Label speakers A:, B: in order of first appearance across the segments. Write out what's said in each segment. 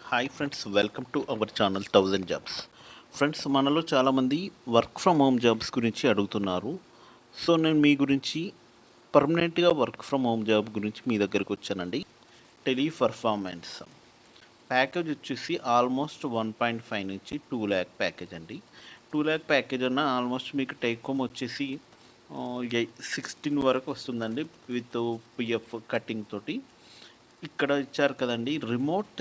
A: Hi friends, welcome to our channel 1000 jobs. Friends, మనలో చాలామంది work from home jobs గురించి అడుగుతున్నారు. సో నేను మీ గురించి పర్మనెంట్గా వర్క్ ఫ్రమ్ హోమ్ జాబ్ గురించి మీ దగ్గరకు వచ్చానండి. టెలి పర్ఫార్మెన్స్ ప్యాకేజ్ వచ్చేసి ఆల్మోస్ట్ 1.5 నుంచి 2 ల్యాక్ ప్యాకేజ్ అండి. 2 ల్యాక్ ప్యాకేజ్ అన్న ఆల్మోస్ట్ మీకు టేక్ హోమ్ వచ్చేసి 16 వరకు వస్తుందండి, విత్ పిఎఫ్ కటింగ్ తోటి. ఇక్కడ ఇచ్చారు కదండి, రిమోట్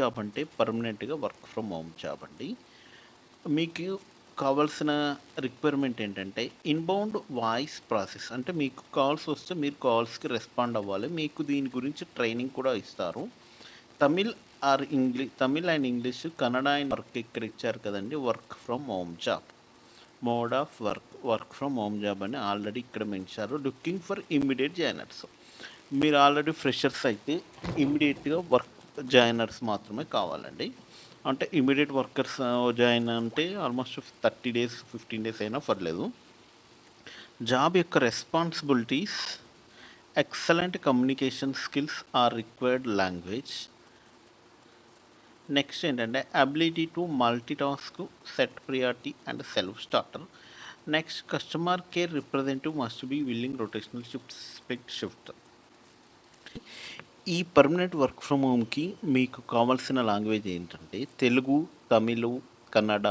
A: జాబ్ అంటే పర్మనెంట్గా వర్క్ ఫ్రమ్ హోమ్ జాబ్ అండి. మీకు కావాల్సిన రిక్వైర్మెంట్ ఏంటంటే ఇన్బౌండ్ వాయిస్ ప్రాసెస్, అంటే మీకు కాల్స్ వస్తే మీరు కాల్స్కి రెస్పాండ్ అవ్వాలి. మీకు దీని గురించి ట్రైనింగ్ కూడా ఇస్తారు. Tamil and English, Kannada and work ఇక్కడ ఇచ్చారు కదండి. Work from home job, mode of work from home job అని ఆల్రెడీ ఇక్కడ mention. Looking for immediate joiners. మీరు ఆల్రెడీ ఫ్రెషర్స్ అయితే ఇమ్మీడియట్గా వర్క్ జాయినర్స్ మాత్రమే కావాలండి. అంటే ఇమ్మీడియట్ వర్కర్స్ జాయిన్ అంటే ఆల్మోస్ట్ 30 days 15 days అయినా పర్లేదు. జాబ్ యొక్క responsibilities: excellent communication skills are required language. Next ఏంటంటే ability to multi task, set priority and self starter. Next customer care representative must be willing rotational shift. ఈ permanent work from హోమ్కి మీకు కావాల్సిన language ఏంటంటే Telugu, Tamil, Kannada,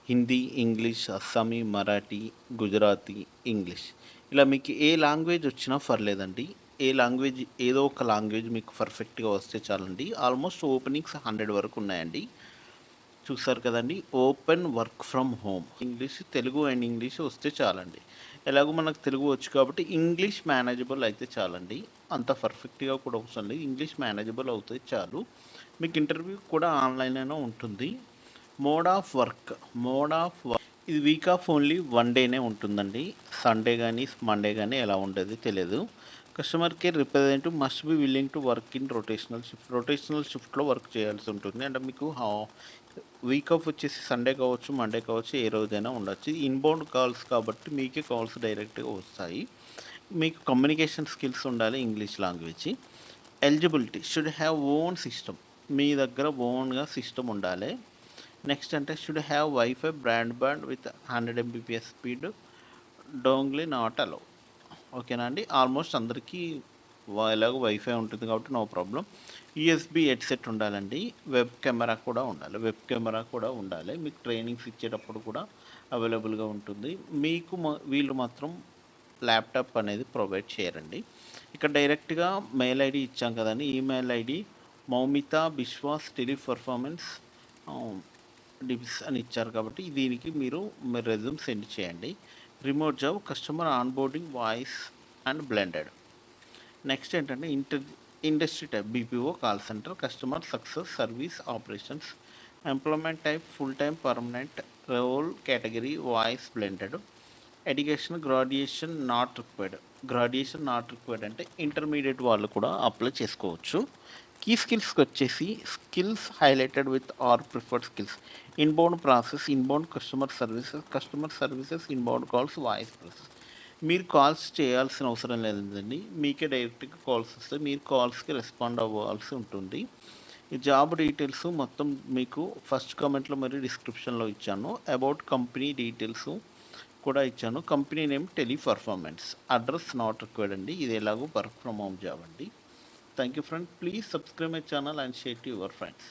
A: Hindi, English, Assamese, Marathi, Gujarati, English. ఇలా మీకు ఏ language వచ్చినా పర్లేదండి. ఏదో ఒక లాంగ్వేజ్ మీకు పర్ఫెక్ట్గా వస్తే చాలండి. ఆల్మోస్ట్ ఓపెనింగ్స్ 100 వరకు ఉన్నాయండి. చూసారు కదండి, open work from home. Telugu and English వస్తే చాలండి. ఎలాగో మనకు తెలుగు వచ్చు కాబట్టి ఇంగ్లీష్ మేనేజబుల్ అయితే చాలండి. అంత పర్ఫెక్ట్గా కూడా అవసరం లేదు, ఇంగ్లీష్ మేనేజబుల్ అవుతే చాలు. మీకు ఇంటర్వ్యూ కూడా ఆన్లైన్లోనే ఉంటుంది. మోడ్ ఆఫ్ వర్క్ ఇది వీక్ ఆఫ్ ఓన్లీ 1 డేనే ఉంటుందండి. సండే కానీ మండే కానీ ఎలా ఉండేది తెలియదు. Customer care representative must be willing to work in rotational షిఫ్ట్లో వర్క్ చేయాల్సి ఉంటుంది. అంటే మీకు వీక్ ఆఫ్ వచ్చేసి సండే కావచ్చు, మండే కావచ్చు, ఏ రోజైనా ఉండొచ్చు. ఇన్బౌండ్ కాల్స్ కాబట్టి మీకే కాల్స్ డైరెక్ట్గా వస్తాయి. మీకు కమ్యూనికేషన్ స్కిల్స్ ఉండాలి, English language. Eligibility: should have own system. మీ దగ్గర ఓన్గా సిస్టమ్ ఉండాలి. నెక్స్ట్ అంటే should have WiFi broadband with 100 Mbps speed, dongle not allow. ఓకేనా అండి. ఆల్మోస్ట్ అందరికీ ఎలాగో వైఫై ఉంటుంది కాబట్టి నో ప్రాబ్లం. యూఎస్బి హెడ్సెట్ ఉండాలండి. వెబ్ కెమెరా కూడా ఉండాలి. మీకు ట్రైనింగ్స్ ఇచ్చేటప్పుడు కూడా అవైలబుల్గా ఉంటుంది. మీకు వీళ్ళు మాత్రం ల్యాప్టాప్ అనేది ప్రొవైడ్ చేయరండి. ఇక్కడ డైరెక్ట్గా మెయిల్ ఐడి ఇచ్చాం కదండి. Email ID Moumita Biswas Teleperformance డిబ్స్ అని ఇచ్చారు కాబట్టి దీనికి మీరు రెజ్యూమ్ సెండ్ చేయండి. Remote job, customer onboarding, voice and blended. Next ఏంటంటే industry type BPO, call centre, customer success, service operations. Employment type full time permanent, role category voice blended. Education graduation not required అంటే intermediate వాళ్ళు కూడా apply చేసుకోవచ్చు. Key స్కిల్స్కి వచ్చేసి skills highlighted with are preferred skills: inbound process, inbound customer services, inbound calls, voice process. మీరు calls చేయాల్సిన అవసరం లేదండి, మీకే డైరెక్ట్గా కాల్స్ వస్తాయి. మీరు కాల్స్కి రెస్పాండ్ అవ్వాల్సి ఉంటుంది. ఈ జాబ్ డీటెయిల్స్ మొత్తం మీకు ఫస్ట్ కామెంట్లో మరియు డిస్క్రిప్షన్లో ఇచ్చాను. అబౌట్ కంపెనీ డీటెయిల్స్ కూడా ఇచ్చాను. Company name Teleperformance, address not required అండి. ఇది ఎలాగో వర్క్ ఫ్రమ్ హోమ్ జాబ్ అండి. Thank you friend. Please subscribe my channel and share to your friends.